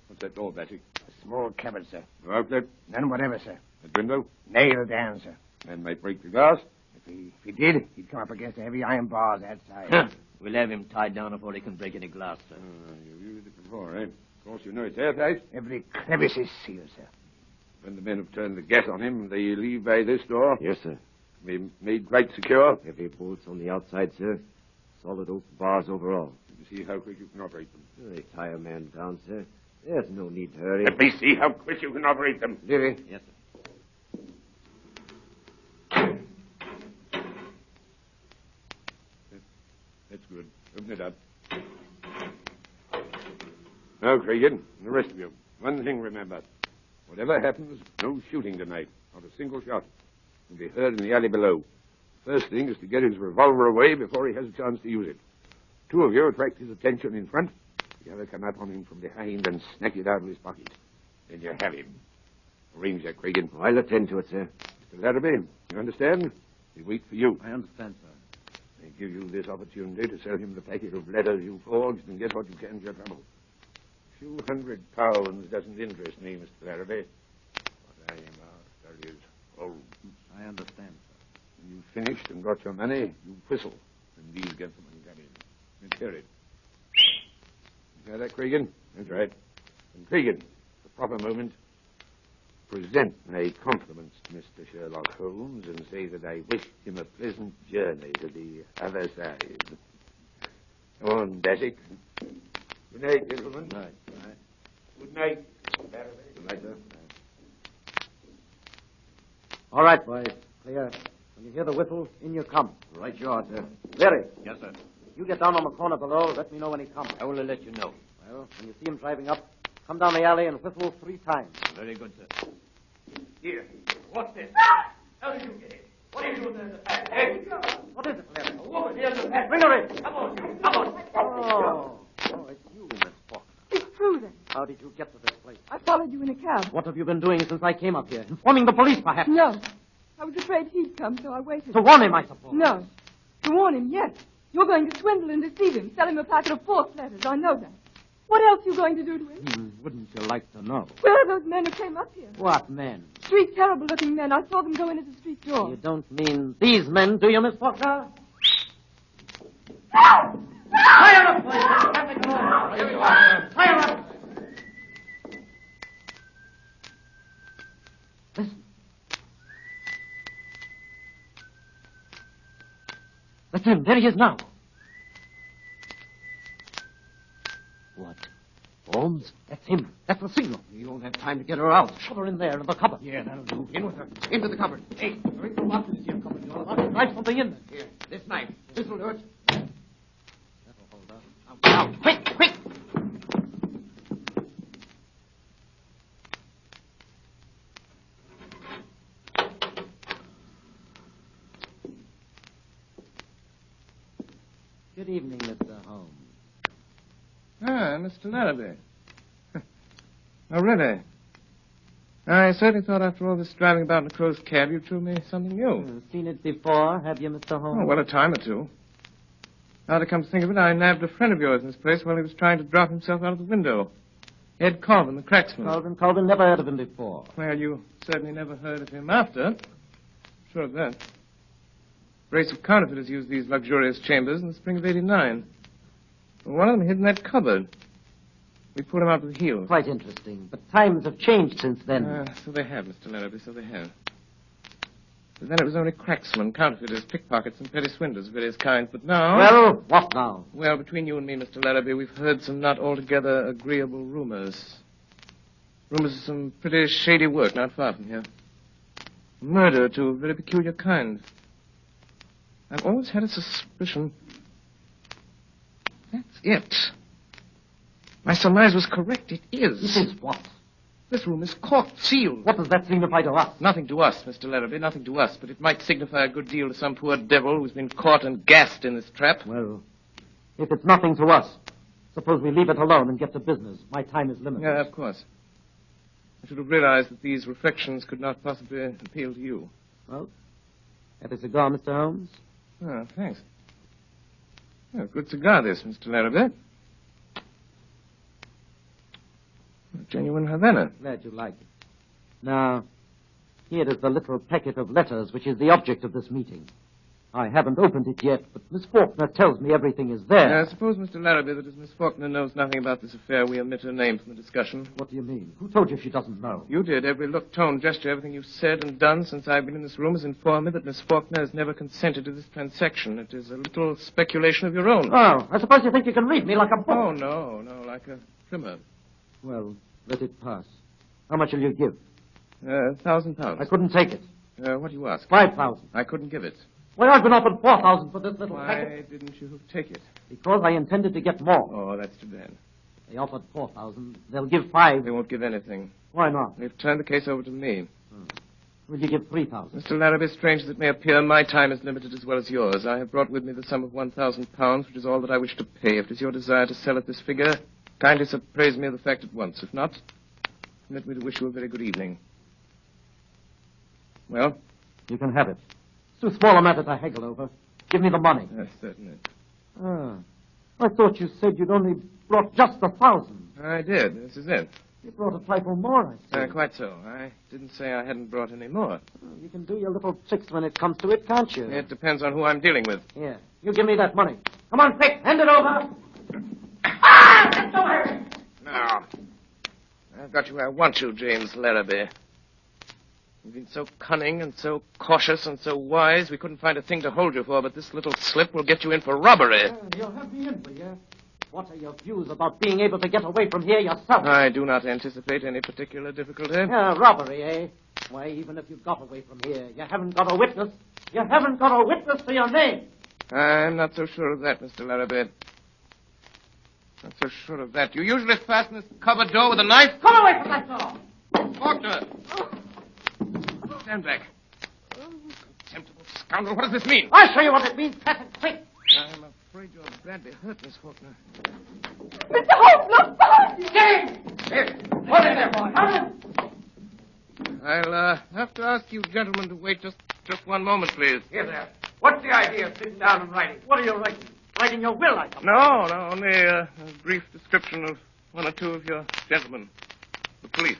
What's that door, Bassick? A small cupboard, sir. No outlet? None whatever, sir. That window? Nailed down, sir. Man might break the glass. If he did, he'd come up against the heavy iron bars outside. Huh. We'll have him tied down before he can break any glass, sir. You've used it before, eh? Of course, you know it's airtight. Every crevice is sealed, sir. When the men have turned the gas on him, they leave by this door. Yes, sir. Be made quite secure. Heavy bolts on the outside, sir. Solid oak bars overall. You see how quick you can operate them. They tie a man down, sir. There's no need to hurry. Let me see how quick you can operate them. Leary. Yes, sir. That's good. Open it up. Now, Cregan, and the rest of you, one thing remember. Whatever happens, no shooting tonight. Not a single shot. Will be heard in the alley below. First thing is to get his revolver away before he has a chance to use it. 2 of you attract his attention in front. The other come up on him from behind and snatch it out of his pocket. Then you have him. Arrange that, Cregan. I'll attend to it, sir. Mr. Larrabee, you understand? We wait for you. I understand, sir. They give you this opportunity to sell him the packet of letters you forged and get what you can for your trouble. A few £100 doesn't interest me, Mr. Larrabee. What I am after is Holmes. I understand, sir. When you've finished and got your money, you whistle, and these gentlemen come in. Let's hear it. You hear that, Cregan? That's right. And Cregan, the proper moment, present my compliments to Mr. Sherlock Holmes and say that I wish him a pleasant journey to the other side. Come on, Bassick. Good night, gentlemen. Good night. Good night. Good night, sir. All right, boys. Clear. When you hear the whistle, in you come. Right you are, sir. Larry. Yes, sir. You get down on the corner below. Let me know when he comes. I will let you know. Well, when you see him driving up, come down the alley and whistle 3 times. Very good, sir. Here. What's this? How did you get in? What are you doing there in the back? Hey, what is it, Larry? A woman here in the back. Bring her in. Come on, you. Come on. Oh, it's you, Miss Faulkner. It's true, then. How did you get to this place? I followed you in a cab. What have you been doing since I came up here? Informing the police, perhaps? No. I was afraid he'd come, so I waited. To warn him, I suppose. No. To warn him, yes. You're going to swindle and deceive him, sell him a packet of false letters. I know that. What else are you going to do to him? Wouldn't you like to know? Where are those men who came up here? What men? Three terrible-looking men. I saw them go in at the street door. You don't mean these men, do you, Miss Faulkner? Fire up, boys. Here you are. Fire up. Listen. That's him. There he is now. What? Holmes? That's him. That's the signal. You don't have time to get her out. Shove her in there in the cupboard. Yeah, that'll do. In with her. Into the cupboard. Hey, there ain't no lock in this here cupboard. You'll have Knife something in there. Here, this knife. This'll do it. That'll hold up. Now, quick, quick! Good evening, Mr. Holmes. Ah, Mr. Larrabee. Oh, really? I certainly thought after all this driving about in a closed cab, you'd show me something new. Seen it before, have you, Mr. Holmes? Oh, well, a time or two. Now to come to think of it, I nabbed a friend of yours in this place while he was trying to drop himself out of the window. Ed Colvin, the cracksman. Colvin, never heard of him before. Well, you certainly never heard of him after. Sure of that. A brace of counterfeiters used these luxurious chambers in the spring of '89. Well, one of them hid in that cupboard. We pulled him out with heels. Quite interesting. But times have changed since then. So they have, Mr. Larrabee, so they have. But then it was only cracksmen, counterfeiters, pickpockets, and petty swindlers of various kinds. But now... Well, what now? Well, between you and me, Mr. Larrabee, we've heard some not altogether agreeable rumors. Rumors of some pretty shady work not far from here. Murder, too, of a very peculiar kind. I've always had a suspicion... That's it. My surmise was correct. It is. It is what? This room is corked, sealed. What does that signify to us? Nothing to us, Mr. Larrabee, nothing to us. But it might signify a good deal to some poor devil who's been caught and gassed in this trap. Well, if it's nothing to us, suppose we leave it alone and get to business. My time is limited. Yeah, of course. I should have realized that these reflections could not possibly appeal to you. Well, have a cigar, Mr. Holmes? Oh, thanks. Yeah, good cigar, this, Mr. Larrabee. A genuine Havana. Glad you like it. Now, here is the little packet of letters which is the object of this meeting. I haven't opened it yet, but Miss Faulkner tells me everything is there. I suppose, Mr. Larrabee, that as Miss Faulkner knows nothing about this affair, we omit her name from the discussion. What do you mean? Who told you she doesn't know? You did. Every look, tone, gesture, everything you've said and done since I've been in this room has informed me that Miss Faulkner has never consented to this transaction. It is a little speculation of your own. Oh, I suppose you think you can read me like a book. Oh, no, like a trimmer. Well, let it pass. How much will you give? £1,000. I couldn't take it. What do you ask? 5,000. I couldn't give it. Why, I've been offered 4,000 for this little Why packet. didn't you take it? Because I intended to get more. Oh, that's too bad. They offered 4,000. They'll give 5. They won't give anything. Why not? They've turned the case over to me. Will you give 3,000? Mr. Larrabee, strange as it may appear, my time is limited as well as yours. I have brought with me the sum of £1,000, which is all that I wish to pay. If it is your desire to sell at this figure, kindly appraise me of the fact at once. If not, permit me to wish you a very good evening. Well? You can have it. It's too small a matter to haggle over. Give me the money. Yes, certainly. I thought you said you'd only brought just 1,000. I did. This is it. You brought a trifle more, I see. Quite so. I didn't say I hadn't brought any more. You can do your little tricks when it comes to it, can't you? It depends on who I'm dealing with. Here, you give me that money. Come on, quick, hand it over. Now, I've got you where I want you, James Larrabee. You've been so cunning and so cautious and so wise, we couldn't find a thing to hold you for, but this little slip will get you in for robbery. You'll have me in for you. What are your views about being able to get away from here yourself? I do not anticipate any particular difficulty. Robbery, eh? Why, even if you got away from here, you haven't got a witness. You haven't got a witness to your name. I'm not so sure of that, Mr. Larrabee. Not so sure of that. You usually fasten this cupboard door with a knife? Come away from that door! Faulkner! stand back. Oh, contemptible scoundrel. What does this mean? I'll show you what it means, Captain. Quick. I'm afraid you're badly hurt, Miss Faulkner. Mr. Holmes, look behind you! James! Here. What is there, boy? I'll have to ask you gentlemen to wait just 1 moment, please. Here there. What's the idea of sitting down and writing? What are you writing? Writing your will, I suppose. No, only a brief description of 1 or 2 of your gentlemen. The police.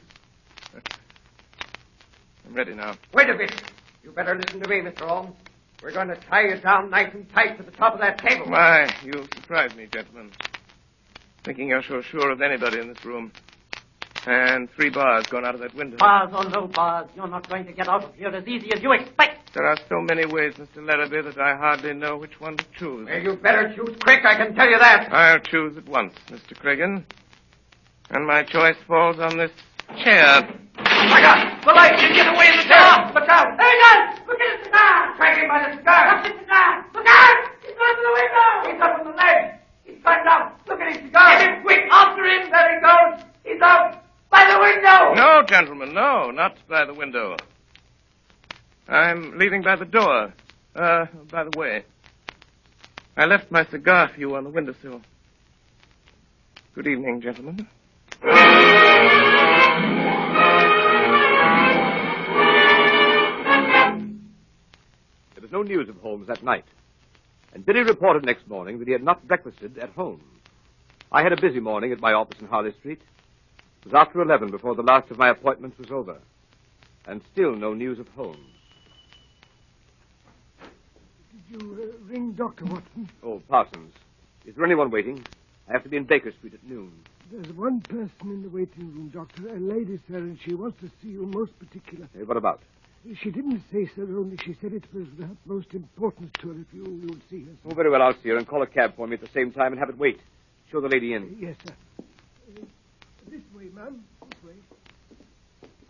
I'm ready now. Wait a bit. You better listen to me, Mr. Holmes. We're going to tie you down nice and tight to the top of that table. Why, you surprised me, gentlemen. Thinking you're so sure of anybody in this room. And 3 bars gone out of that window. Bars or no bars, you're not going to get out of here as easy as you expect. There are so many ways, Mr. Larrabee, that I hardly know which one to choose. Well, you better choose quick, I can tell you that. I'll choose at once, Mr. Cregan. And my choice falls on this chair. My God! The light! You get away in the cigar! Look out! There he goes! Look at his cigar! Drag him by the cigar! Look at his cigar! Look out! He's going to the window! He's up on the ledge! He's climbed out! Look at his cigar! Get him quick! After him! There he goes! He's out! By the window! No, gentlemen, no, not by the window. I'm leaving by the door. By the way, I left my cigar for you on the windowsill. Good evening, gentlemen. There was no news of Holmes that night, and Billy reported next morning that he had not breakfasted at home. I had a busy morning at my office in Harley Street. It was after 11 before the last of my appointments was over, and still no news of Holmes. Did you ring Dr. Watson? Oh, Parsons. Is there anyone waiting? I have to be in Baker Street at noon. There's one person in the waiting room, Doctor. A lady, sir, and she wants to see you most particular. Hey, what about? She didn't say, sir, only she said it was of the utmost importance to her if you would see her, sir. Oh, very well, I'll see her and call a cab for me at the same time and have it wait. Show the lady in. Yes, sir. This way, ma'am. This way.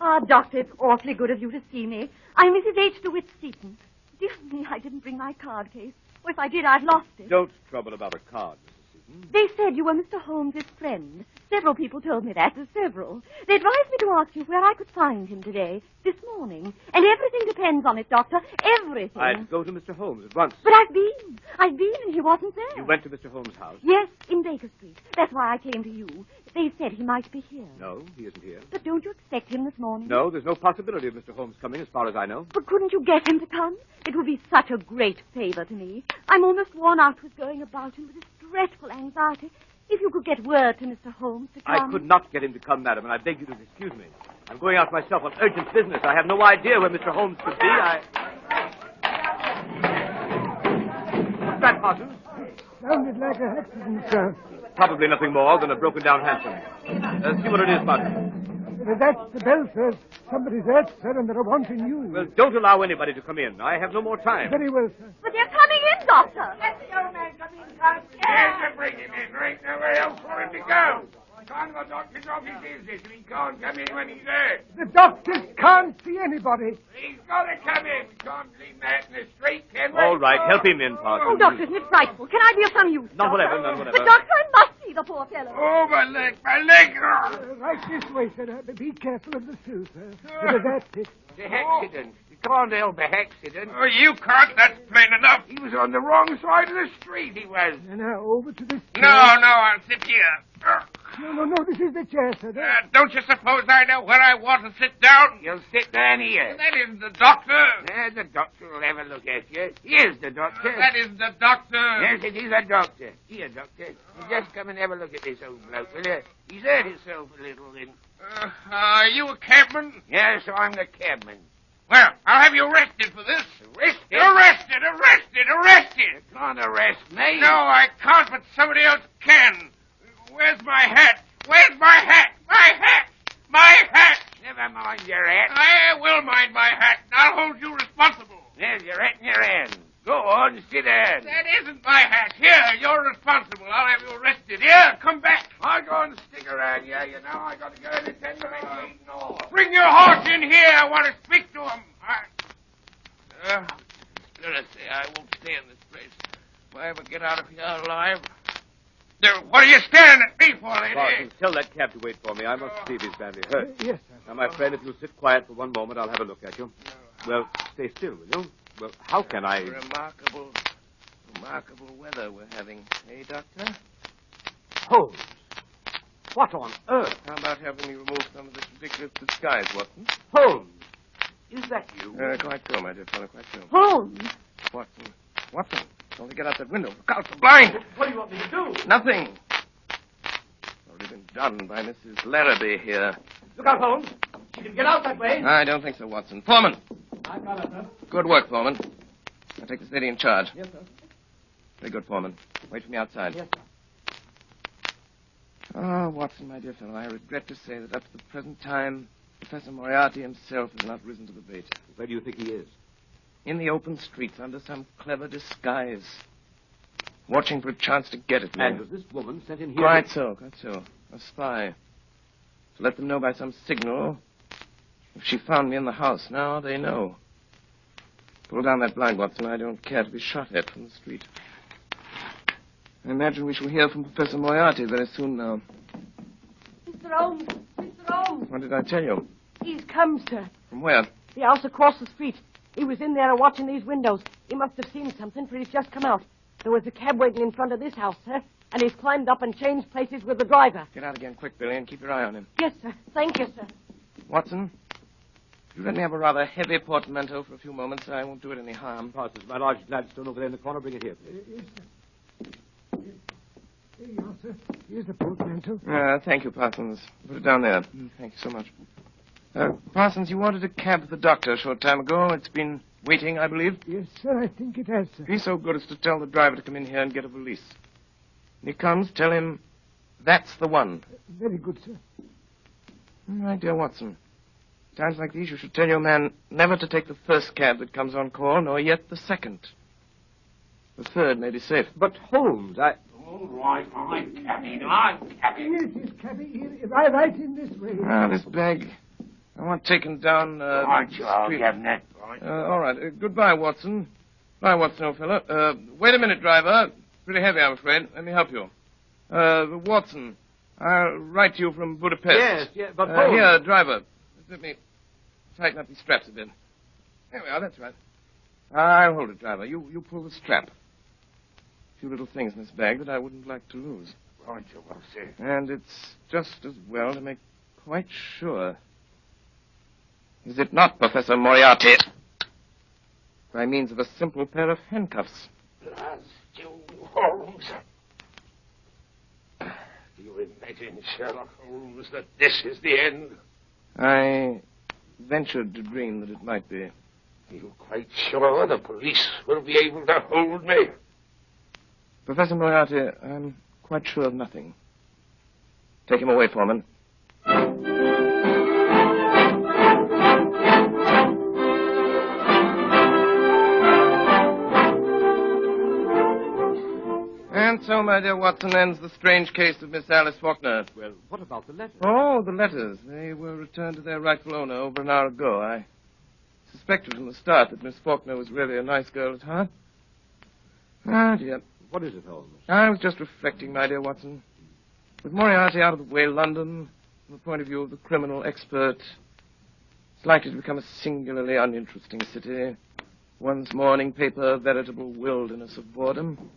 Ah, Doctor, it's awfully good of you to see me. I'm Mrs. H. DeWitt Seaton. Dear me, I didn't bring my card case. Or if I did, I've lost it. Don't trouble about a card, Mrs. Seaton. They said you were Mr. Holmes's friend. Several people told me that. Several. They advised me to ask you where I could find him today, this morning. And everything depends on it, Doctor. Everything. I'd go to Mr. Holmes at once. But I've been, and he wasn't there. You went to Mr. Holmes' house? Yes, in Baker Street. That's why I came to you. They said he might be here. No, he isn't here. But don't you expect him this morning? No, there's no possibility of Mr. Holmes coming, as far as I know. But couldn't you get him to come? It would be such a great favor to me. I'm almost worn out with going about him with this dreadful anxiety. If you could get word to Mr. Holmes to come. I could not get him to come, madam, and I beg you to excuse me. I'm going out myself on urgent business. I have no idea where Mr. Holmes could be. What's that, Parsons? Sounded like an accident, sir. Probably nothing more than a broken-down hansom. See what it is, Parsons. That's the bell, sir. Somebody's out, sir, and they're wanting you. Well, don't allow anybody to come in. I have no more time. Very well, sir. But they're coming in, Doctor. Let the old man come in, Doctor. Yes, to bring him in. There ain't nowhere else for him to go. Can't the doctor's office is this, and he can't come in when he's there. The doctors can't see anybody. He's got to come in. We can't leave that in the street, can we? All right, help him in, Oh, Parsons. Doctor, isn't it frightful? Can I be of some use? None Doctor? whatever, none whatever. But, Doctor, I must see the poor fellow. Oh, my leg, my leg. Right this way, sir. Be careful of the sill, sir. That's it. The accident. You can't help an accident. Oh, you can't. That's plain enough. He was on the wrong side of the street, he was. Now, over to this chair. No, I'll sit here. No, this is the chair, sir. Don't you suppose I know where I want to sit down? You'll sit down here. That isn't the doctor. The doctor will have a look at you. Here's the doctor. That isn't the doctor. Yes, it is a doctor. Here, doctor. You just come and have a look at this old bloke, will you? He's hurt himself a little, then. Are you a cabman? Yes, I'm the cabman. Well, I'll have you arrested for this. Arrested? Arrested! You can't arrest me. No, I can't, but somebody else can. Where's my hat? Never mind your hat. I will mind my hat, and I'll hold you responsible. There's your hat in your hand. Go on, sit down. That isn't my hat. Here, you're responsible. I'll have you arrested. Here, come back. I'll go and stick around here. You know, I got to go and attend to my meeting. Bring your horse in here. I want to speak to him. Let us say I won't stay in this place. If I ever get out of here alive. What are you staring at me for, lady? Parsons, tell that cab to wait for me. I must see if he's badly hurt. Yes, sir. Now, my friend, if you'll sit quiet for one moment, I'll have a look at you. Well, stay still, will you? Well, how can I... Remarkable weather we're having, eh, Doctor? Holmes! What on earth? How about having me remove some of this ridiculous disguise, Watson? Holmes! Is that you? Quite so, my dear fellow, quite so. Holmes! Watson, don't get out that window. Look out, the blind! What do you want me to do? Nothing. Already been done by Mrs. Larrabee here. Look out, Holmes. She can get out that way. I don't think so, Watson. Foreman! I got it, sir. Good work, Foreman. I'll take this lady in charge. Yes, sir. Very good, Foreman. Wait for me outside. Yes, sir. Oh, Watson, my dear fellow, I regret to say that up to the present time, Professor Moriarty himself has not risen to the bait. Where do you think he is? In the open streets, under some clever disguise. Watching for a chance to get at me. And was this woman sent in here? Quite so. A spy. To let them know by some signal if she found me in the house. Now they know. Pull down that blind, Watson. I don't care to be shot at from the street. I imagine we shall hear from Professor Moriarty very soon now. Mr. Holmes! Mr. Holmes! What did I tell you? He's come, sir. From where? The house across the street. He was in there watching these windows. He must have seen something, for he's just come out. There was a cab waiting in front of this house, sir, and he's climbed up and changed places with the driver. Get out again quick, Billy, and keep your eye on him. Yes, sir. Thank you, sir. Watson, you let me have a rather heavy portmanteau for a few moments. I won't do it any harm. Parsons, my large Gladstone over there in the corner. Bring it here, please. Yes, sir. Here you are, sir. Here's the portmanteau. Thank you, Parsons. Put it down there. Thank you so much. Parsons, you wanted a cab for the doctor a short time ago. It's been waiting, I believe. Yes, sir, I think it has, sir. Be so good as to tell the driver to come in here and get a valise. When he comes, tell him that's the one. Very good, sir. My dear Watson, times like these you should tell your man never to take the first cab that comes on call, nor yet the second. The third may be safe. But, Holmes, All right, I'm cabby. Yes, yes, cabby. Here, right in this way. This bag. I want taken down, Right, I'll street. get that. All right. Goodbye, Watson. Bye, Watson, old fellow. Wait a minute, driver. Pretty heavy, I'm afraid. Let me help you. Watson, I'll write to you from Budapest. Yes, but Holmes... Here, driver. Let me tighten up these straps a bit. There we are, that's right. I'll hold it, driver. You pull the strap. A few little things in this bag that I wouldn't like to lose. Right, you will see. And it's just as well to make quite sure. Is it not, Professor Moriarty? By means of a simple pair of handcuffs. Blast you, Holmes. Do you imagine, Sherlock Holmes, that this is the end? I ventured to dream that it might be. Are you quite sure the police will be able to hold me? Professor Moriarty, I'm quite sure of nothing. Take him away, Foreman. And so, my dear Watson, ends the strange case of Miss Alice Faulkner. Well, what about the letter? Oh, the letters. They were returned to their rightful owner over an hour ago. I suspected from the start that Miss Faulkner was really a nice girl at heart. Ah, dear. What is it, Holmes? I was just reflecting, my dear Watson. With Moriarty out of the way, London, from the point of view of the criminal expert, is likely to become a singularly uninteresting city. One's morning paper, a veritable wilderness of boredom.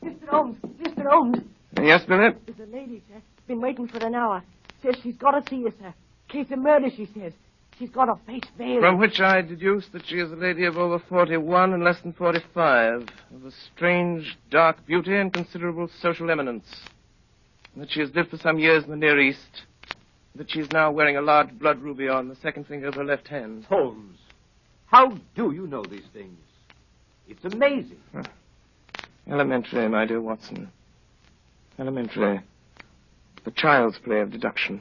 Mr. Holmes! Mr. Holmes! Yes, Billy? There's a lady, sir. Been waiting for an hour. Says she's got to see you, sir. Case of murder, she says. She's got her face veiled. From which I deduce that she is a lady of over 41 and less than 45, of a strange, dark beauty and considerable social eminence. And that she has lived for some years in the Near East. That she is now wearing a large blood ruby on the second finger of her left hand. Holmes, how do you know these things? It's amazing. Elementary, my dear Watson. Elementary. The child's play of deduction.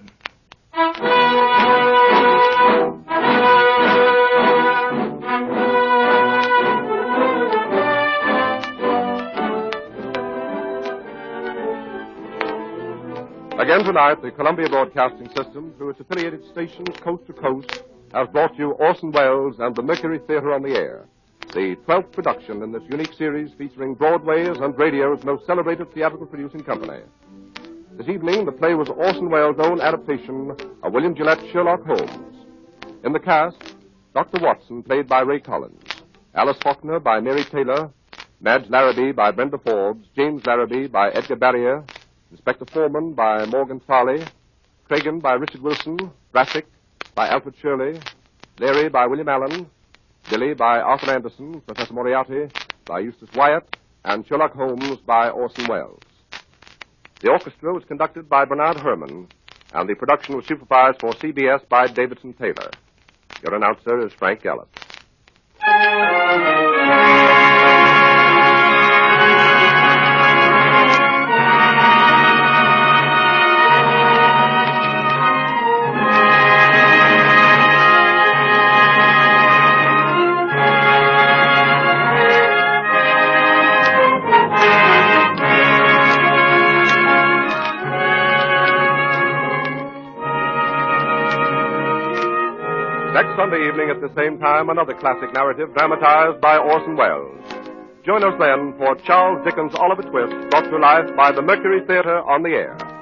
Again tonight, the Columbia Broadcasting System, through its affiliated stations coast to coast, has brought you Orson Welles and the Mercury Theater on the Air, the 12th production in this unique series featuring Broadway's and radio's most celebrated theatrical producing company. This evening, the play was Orson Welles' own adaptation of William Gillette's Sherlock Holmes. In the cast, Dr. Watson, played by Ray Collins. Alice Faulkner by Mary Taylor. Madge Larrabee by Brenda Forbes. James Larrabee by Edgar Barrier. Inspector Foreman by Morgan Farley. Cragen by Richard Wilson. Brassic by Alfred Shirley. Leary by William Allen. Billy by Arthur Anderson. Professor Moriarty by Eustace Wyatt. And Sherlock Holmes by Orson Welles. The orchestra was conducted by Bernard Herrmann, and the production was supervised for CBS by Davidson Taylor. Your announcer is Frank Gallup. Next Sunday evening at the same time, another classic narrative dramatized by Orson Welles. Join us then for Charles Dickens' Oliver Twist, brought to life by the Mercury Theater on the Air.